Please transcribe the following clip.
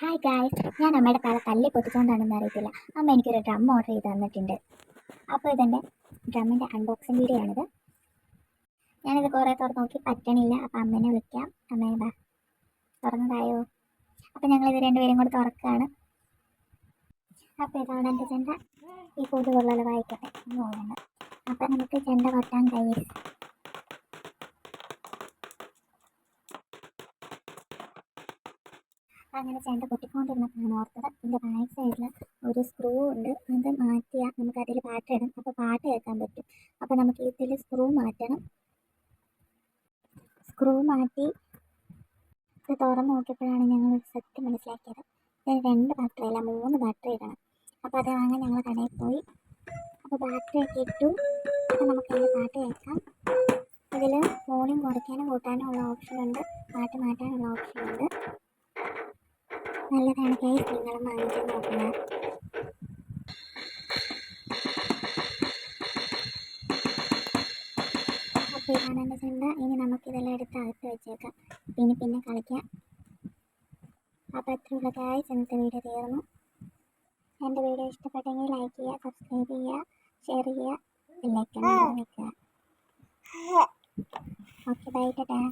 Hi guys, ഞാൻ അമ്മയുടെ തല തല്ലി പൊട്ടിച്ചോണ്ടാണെന്ന് അറിയത്തില്ല. അമ്മ എനിക്കൊരു ഡ്രം ഓർഡർ ചെയ്ത് തന്നിട്ടുണ്ട്. അപ്പോൾ ഇതെൻ്റെ ഡ്രമ്മിൻ്റെ അൺബോക്സിങ് വീഡിയോ ആണിത്. ഞാനിത് കുറേ തുറന്ന് നോക്കി പറ്റണില്ല. അപ്പോൾ അമ്മേനെ വിളിക്കാം. അമ്മയെ ബാ തുറന്നതായോ? അപ്പോൾ ഞങ്ങളിത് രണ്ടുപേരും കൂടി തുറക്കുകയാണ്. അപ്പോൾ ഇതാണ് എൻ്റെ ചെണ്ട. ഈ കൊതുകുള്ള വായിക്കട്ടെ പോകുന്നുണ്ട്. അപ്പോൾ നമുക്ക് ചെണ്ട കൊട്ടാൻ കഴിയും. അങ്ങനെ ചെണ്ട പൊട്ടിക്കൊണ്ടിരുന്നപ്പോഴാണ് ഓർത്തത് ഇതിൻ്റെ ബാക്ക് സൈഡിൽ ഒരു സ്ക്രൂ ഉണ്ട്. അത് മാറ്റിയാൽ നമുക്ക് അതിൽ പാട്ട് ഇടാം. അപ്പോൾ പാട്ട് കേൾക്കാൻ പറ്റും. അപ്പോൾ നമുക്ക് ഇതിൽ സ്ക്രൂ മാറ്റണം. സ്ക്രൂ മാറ്റി ഇത് തുറന്ന് നോക്കിയപ്പോഴാണ് ഞങ്ങൾ സത്യം മനസ്സിലാക്കിയത്. ഇതിന് 2 ബാറ്ററി അല്ല 3 ബാറ്ററി ഇടണം. അപ്പോൾ അത് വാങ്ങാൻ ഞങ്ങൾ കടയിൽ പോയി. അപ്പോൾ ബാറ്ററി ഒക്കെ ഇട്ടു. അപ്പോൾ നമുക്ക് അതിൻ്റെ പാട്ട് കേൾക്കാം. ഇതിൽ വോളിയം കുറയ്ക്കാനും കൂട്ടാനും ഉള്ള ഓപ്ഷൻ ഉണ്ട്. പാട്ട് മാറ്റാനുള്ള ഓപ്ഷൻ ഉണ്ട്. നല്ലതാണ് ഗൈസ്, നിങ്ങളും വാങ്ങിച്ച് നോക്കുക. അപ്പോൾ ഇതാണ് എൻ്റെ ചെണ്ട. ഇനി നമുക്കിതെല്ലാം എടുത്ത് അകത്ത് വെച്ചേക്കാം. പിന്നെ കളിക്കാം. അപ്പോൾ എത്രയുള്ള ഗൈസ്, ഇന്നത്തെ വീഡിയോ തീർന്നു. എൻ്റെ വീഡിയോ ഇഷ്ടപ്പെട്ടെങ്കിൽ ലൈക്ക് ചെയ്യുക, സബ്സ്ക്രൈബ് ചെയ്യുക, ഷെയർ ചെയ്യുക, ബെല്ലൈക്കൺ വെക്കുക. Okay, bye, Tata.